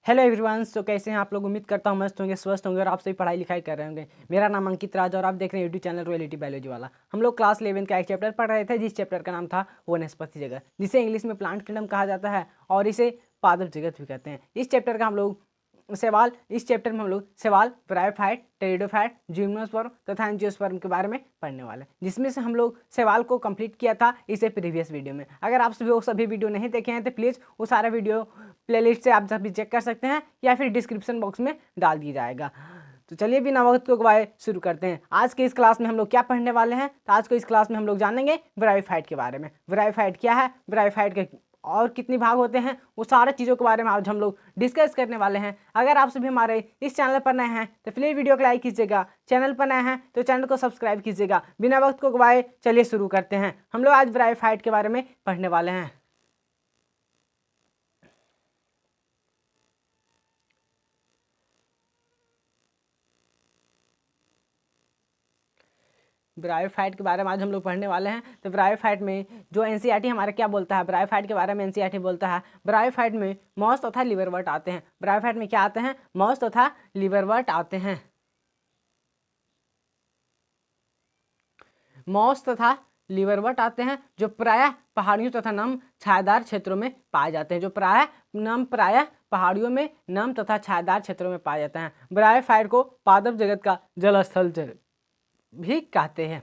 Hello everyone. तो कैसे हैं आप लोग? उम्मीद करता हूँ मस्त होंगे, स्वस्थ होंगे और आप सभी पढ़ाई लिखाई कर रहे होंगे। मेरा नाम अंकित राज और आप देख रहे हैं यूट्यूब चैनल रॉयलिटी बायोलॉजी वाला। हम लोग क्लास 11 का एक चैप्टर पढ़ रहे थे जिस चैप्टर का नाम था वनस्पति जगत, जिसे इंग्लिश में प्लांट किंगडम कहा जाता है और इसे पादप जगत भी कहते हैं। इस चैप्टर का हम लोग इस चैप्टर में हम लोग सवाल ब्रायोफाइट, टेरिडोफाइट, जिम्नोस्पर्म तथा एंजियोस्पर्म के बारे में पढ़ने वाले हैं, जिसमें से हम लोग सवाल को कंप्लीट किया था इसे प्रीवियस वीडियो में। अगर आप सभी वो सभी वीडियो नहीं देखे हैं तो प्लीज़ वो सारा वीडियो प्लेलिस्ट से आप सभी चेक कर सकते हैं या फिर डिस्क्रिप्शन बॉक्स में डाल दिया जाएगा। तो चलिए बिना वक्त को गवाए शुरू करते हैं। आज के इस क्लास में हम लोग क्या पढ़ने वाले हैं? तो आज को इस क्लास में हम लोग जानेंगे ब्रायोफाइट के बारे में। ब्रायोफाइट क्या है, ब्रायोफाइट के और कितने भाग होते हैं, वो सारे चीज़ों के बारे में आज हम लोग डिस्कस करने वाले हैं। अगर आप सभी हमारे इस चैनल पर नए हैं तो प्लीज़ वीडियो को लाइक कीजिएगा, चैनल पर नए हैं तो चैनल को सब्सक्राइब कीजिएगा। बिना वक्त को गवाए चलिए शुरू करते हैं। हम लोग आज ब्रायोफाइट के बारे में पढ़ने वाले हैं। ब्रायोफाइट के बारे में आज हम लोग पढ़ने वाले हैं। तो ब्रायोफाइट में जो एनसीईआरटी हमारा क्या बोलता है, ब्रायोफाइट के बारे में एनसीईआरटी बोलता है ब्रायोफाइट में मॉस तथा लिवरवर्ट आते हैं। ब्रायोफाइट में क्या आते हैं? मॉस तथा लिवरवर्ट आते हैं। मॉस तथा लिवरवर्ट आते हैं जो प्रायः पहाड़ियों तथा नम छायादार क्षेत्रों में पाए जाते हैं। प्रायः पहाड़ियों में नम तथा छायादार क्षेत्रों में पाए जाते हैं। ब्रायोफाइट को पादप जगत का जल स्थल भी कहते हैं,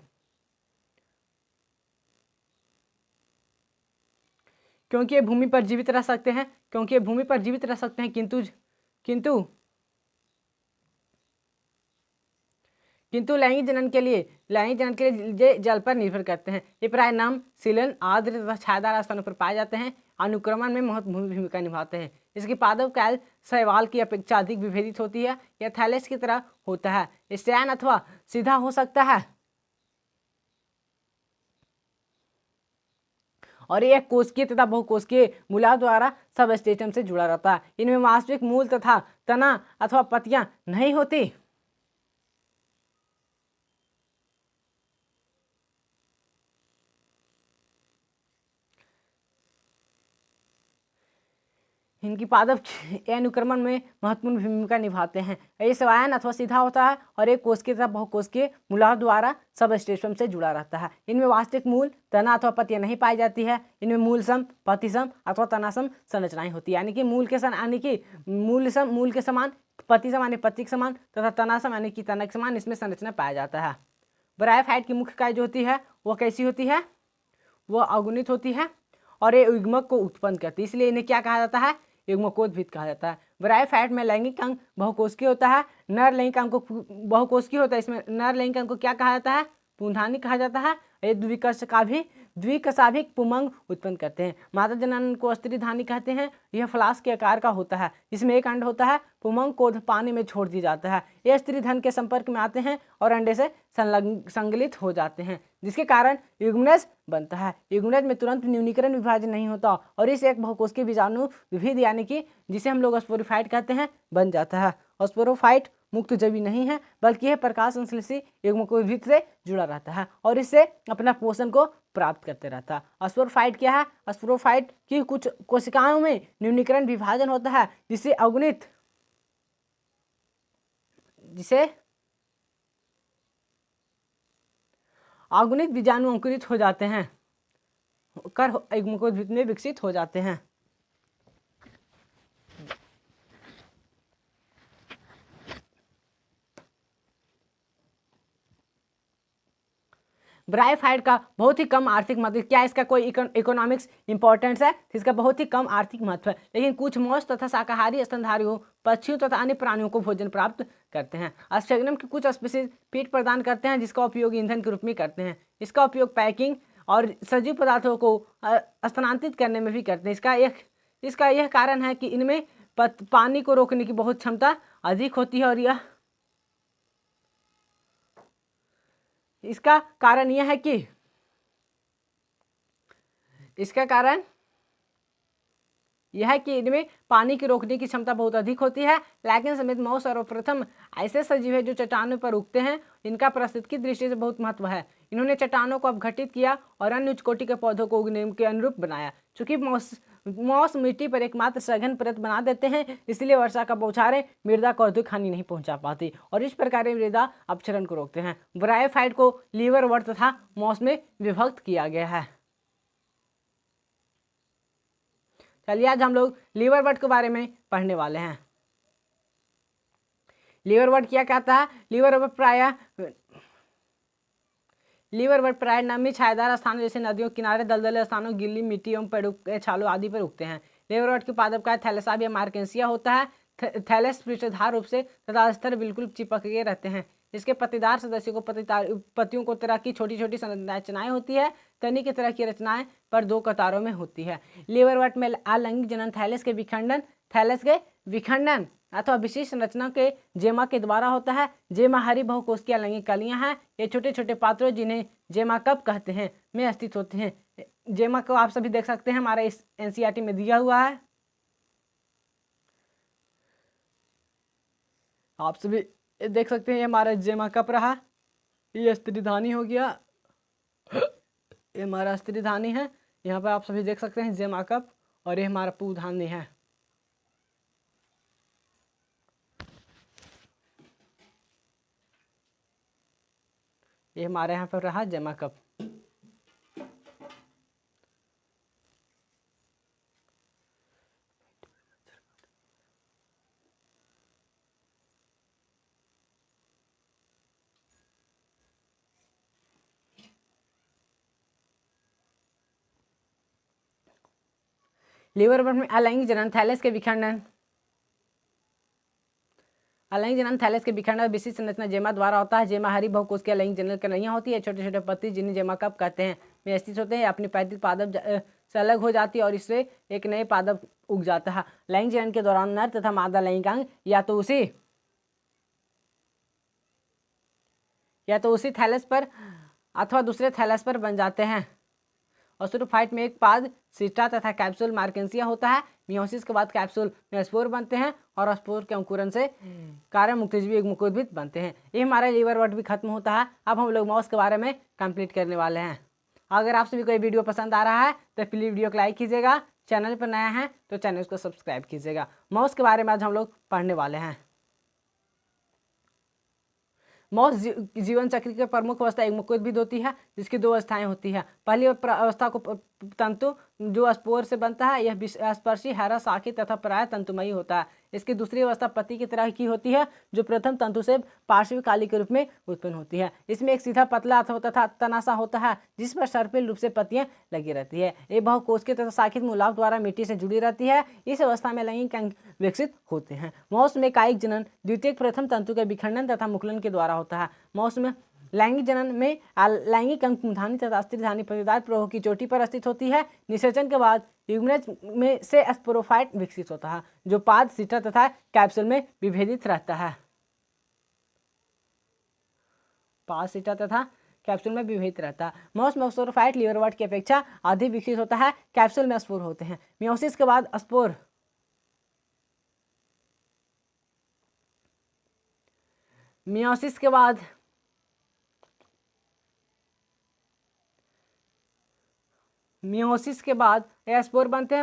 क्योंकि ये भूमि पर जीवित रह सकते हैं किंतु लैंगिक जनन के लिए ये जल पर निर्भर करते हैं। ये प्राय नम, सीलन, आर्द्र तथा छायादार स्थानों पर पाए जाते हैं। अनुक्रमण में महत्वपूर्ण भूमिका निभाते हैं। इसकी पादप कैल शैवाल की अपेक्षा अधिक विभेदित होती है। यह थैलेस की तरह होता है, स्टैन अथवा सीधा हो सकता है और ये कोशिकीय तथा बहुकोशिकीय मूलाओं द्वारा सब स्टेटम से जुड़ा रहता है। इनमें वास्तविक मूल तथा तना अथवा पत्तियां नहीं होती। इनकी पादप अनुक्रमण में महत्वपूर्ण भूमिका निभाते हैं। ये स्वायन अथवा सीधा होता है और एक कोशिकीय तथा बहुकोशिकीय मूलाओं द्वारा सब स्टेटम से जुड़ा रहता है। इनमें वास्तविक मूल, तना अथवा पत्तियां नहीं पाई जाती है। इनमें मूलसम, पतिसम अथवा तनासम संरचनाएं होती है, यानी कि मूल के समान, पतिसम यानी पत्ती के समान तथा तनासम यानी कि तना के समान इसमें संरचना पाया जाता है। ब्रायोफाइट की मुख्य काय जो होती है वो कैसी होती है? वो अगुणित होती है और ये युग्मक को उत्पन्न करती है, इसलिए इन्हें क्या कहा जाता है? युग्मकोद्भिद कहा जाता है। ब्रायोफाइट में लैंगिक अंग बहुकोशिकीय होता है। नर लैंगिक अंग को बहुकोशिकीय होता है, इसमें नर लैंगिक अंग को क्या कहा जाता है? पुंधानी कहा जाता है। ये द्विकशाभिक पुमंग उत्पन्न करते हैं। माता जनन को स्त्रीधानी कहते हैं। यह फ्लास्क के आकार का होता है, इसमें एक अंड होता है। पुमंग को पानी में छोड़ दिया जाता है। ये स्त्रीधन के संपर्क में आते हैं और अंडे से संगलित हो जाते हैं, जिसके कारण युग्मनज बनता है। युग्मनज में तुरंत न्यूनीकरण विभाजन नहीं होता और इस एक बहुकोशिकीय बीजाणु विविध यानी कि जिसे हम लोग स्पोरोफाइट कहते हैं बन जाता है। स्पोरोफाइट मुक्त जवी नहीं है, बल्कि यह प्रकाश संश्लेषी युग्मकोद्भिद से जुड़ा रहता है और इससे अपना पोषण को प्राप्त करते रहता है। स्पोरोफाइट क्या है? स्पोरोफाइट की कुछ कोशिकाओं में न्यूनीकरण विभाजन होता है जिसे अगुणित बीजाणु अंकुरित हो जाते हैं कर युग्मकोद्भिद में विकसित हो जाते हैं। ब्रायोफाइट का बहुत ही कम आर्थिक महत्व, क्या इसका कोई इकोनॉमिक्स इंपॉर्टेंस है? इसका बहुत ही कम आर्थिक महत्व है, लेकिन कुछ मौस तथा शाकाहारी स्तनधारियों, पक्षियों तथा अन्य प्राणियों को भोजन प्राप्त करते हैं। स्फेग्नम के कुछ स्पीशीज पीट प्रदान करते हैं जिसका उपयोग ईंधन के रूप में करते हैं। इसका उपयोग पैकिंग और सजीव पदार्थों को स्थानांतरित करने में भी करते हैं। इसका यह कारण है कि इनमें पानी को रोकने की बहुत क्षमता अधिक होती है और इसका कारण यह है कि इनमें पानी की रोकने की क्षमता बहुत अधिक होती है। लेकिन समेत मऊ सर्वप्रथम ऐसे सजीव है जो चट्टानों पर उगते हैं। इनका पारिस्थितिकी दृष्टि से बहुत महत्व है। इन्होंने चट्टानों को अपघटित किया और अन्य उच्च कोटि के पौधों को उगने के अनुरूप बनाया। चूंकि मॉस मिट्टी पर एकमात्र सघन परत बना देते हैं, इसलिए वर्षा का बौछारें मृदा को अधिक हानि नहीं पहुंचा पाती और इस प्रकार मृदा अपक्षरण को रोकते हैं। ब्रायोफाइट को लीवरवर्ट तथा मॉस में विभक्त किया गया है। चलिए आज हम लोग लीवरवर्ट के बारे में पढ़ने वाले हैं। लीवरवर्ट क्या कहता है? लीवरवर्ट प्राय नमी छायादार स्थानों जैसे नदियों किनारे, दलदले स्थानों, गीली मिट्टी एवं पेड़ों के छालों आदि पर उगते हैं। लीवरवर्ट के पादप का थैलेसा या मार्केंसिया होता है। थैलेस पृष्ठधार रूप से तथा स्तर बिल्कुल चिपक के रहते हैं। इसके पत्तेदार सदस्यों को पत्तियों को तरह की छोटी छोटी रचनाएं होती है। तनी की तरह की रचनाएं पर दो कतारों में होती है। लीवरवर्ट में अलैंगिक जनन थैलेस के विखंडन अथवा विशिष्ट संरचना के जेमा के द्वारा होता है। जेमा हरी बहुकोशिकीय अलैंगिक कलियां हैं। ये छोटे छोटे पात्रों जिन्हें जेमा कप कहते हैं में स्थित होते हैं। जेमा को आप सभी देख सकते हैं, हमारे इस एनसीईआरटी में दिया हुआ है। आप सभी देख सकते हैं, ये हमारा जेमा कप रहा, ये स्त्रीधानी हो गया, ये हमारा स्त्रीधानी है। यहाँ पर आप सभी देख सकते हैं जेमा कप, और ये हमारा पुंधानी है। ये हमारे यहाँ पर रहा जेमा कप। लीवरवर्ट में अलैंगिक जनन थैलेस के विखंडन विशिष्ट संरचना जेमा द्वारा होता है। जेमा हरी बहुकोशिकीय अलैंगिक जनन कलियां होती है। छोटे छोटे पत्ती जिन्हें जेमा कप कहते हैं में स्थित होते हैं। अपनी पैतृक पादप से अलग हो जाती है और इससे एक नए पादप उग जाता है। लैंगिक जनन के दौरान नर तथा मादा लैंगिकांग या तो उसी थैलेस पर अथवा दूसरे थैलेस पर बन जाते हैं। ऑस्टोफाइट में एक पाद सिस्टा तथा कैप्सूल मार्केंसिया होता है। मियोसिस के बाद कैप्सूल में स्पोर बनते हैं और स्पोर के अंकुरन से कारण मुक्तजीवी एक मुकुटभित बनते हैं। ये हमारा लीवरवर्ट भी खत्म होता है। अब हम लोग मॉस के बारे में कंप्लीट करने वाले हैं। अगर आप सभी को ये वीडियो पसंद आ रहा है तो प्लीज वीडियो को लाइक कीजिएगा। चैनल पर नया है तो चैनल को सब्सक्राइब कीजिएगा। मॉस के बारे में आज हम लोग पढ़ने वाले हैं। मॉस जीवन चक्र की प्रमुख अवस्था एक मुकुटभिद होती है, जिसकी दो अवस्थाएं होती है। पहली अवस्था को तंतु जो स्पोर से बनता है, यह स्पर्शी हरा शाखी तथा प्राय तंतुमयी होता है। इसकी दूसरी अवस्था पत्ती की तरह की होती है, जो प्रथम तंतु से पार्श्विक काली के रूप में उत्पन्न होती है। इसमें एक सीधा पतला तथा तनासा होता है, जिस पर सर्पिल रूप से पत्तियां लगी रहती है। ये बहुकोशिकीय तथा शाखित मूलांक द्वारा मिट्टी से जुड़ी रहती है। इस अवस्था में लैंगिक अंग विकसित होते हैं। मॉस में कायिक जनन द्वितीयक प्रथम तंतु के विखंडन तथा मुकुलन के द्वारा होता है। मॉस में लैंगिक जनन में लैंगिक अंग पुंधानी तथा स्त्रीधानी पत्तेदार प्रवाह की चोटी पर स्थित होती है। निषेचन के बाद युग्मज में से स्पोरोफाइट विकसित होता है, जो पाद सिस्टा तथा कैप्सूल में विभेदित रहता है। पाद सिस्टा तथा कैप्सूल में विभेदित रहता है। मॉस में स्पोरोफाइट लीवरवर्ट की अपेक्षा अधिक विकसित होता है। कैप्सूल में स्पोर होते हैं। मियोसिस के बाद मियोसिस के बाद स्पोर बनते हैं।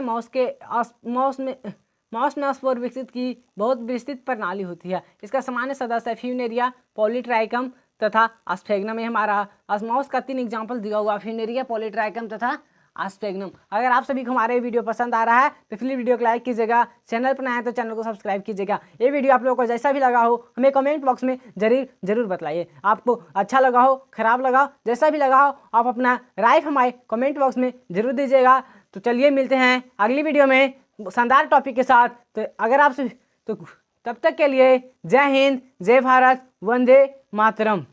मॉस में स्पोर विकसित की बहुत विस्तृत प्रणाली होती है। इसका सामान्य सदस्य फ्यूनेरिया, पॉलीट्राइकम तथा आस्फेगनम है। हमारा मॉस का 3 एग्जाम्पल दिया हुआ, फ्यूनेरिया, पॉलीट्राइकम तथा आस्फेगनम। अगर आप सभी को हमारे वीडियो पसंद आ रहा है तो प्लीज वीडियो को लाइक कीजिएगा। चैनल पर नया है तो चैनल को सब्सक्राइब कीजिएगा। ये वीडियो आप लोगों को जैसा भी लगा हो हमें कमेंट बॉक्स में जरूर बताइए। आपको अच्छा लगा हो, खराब लगा हो, जैसा भी लगा हो, आप अपना राय हमारे कमेंट बॉक्स में जरूर दीजिएगा। तो चलिए मिलते हैं अगली वीडियो में शानदार टॉपिक के साथ। तो अगर आप तो तब तक के लिए जय हिंद, जय भारत, वंदे मातरम।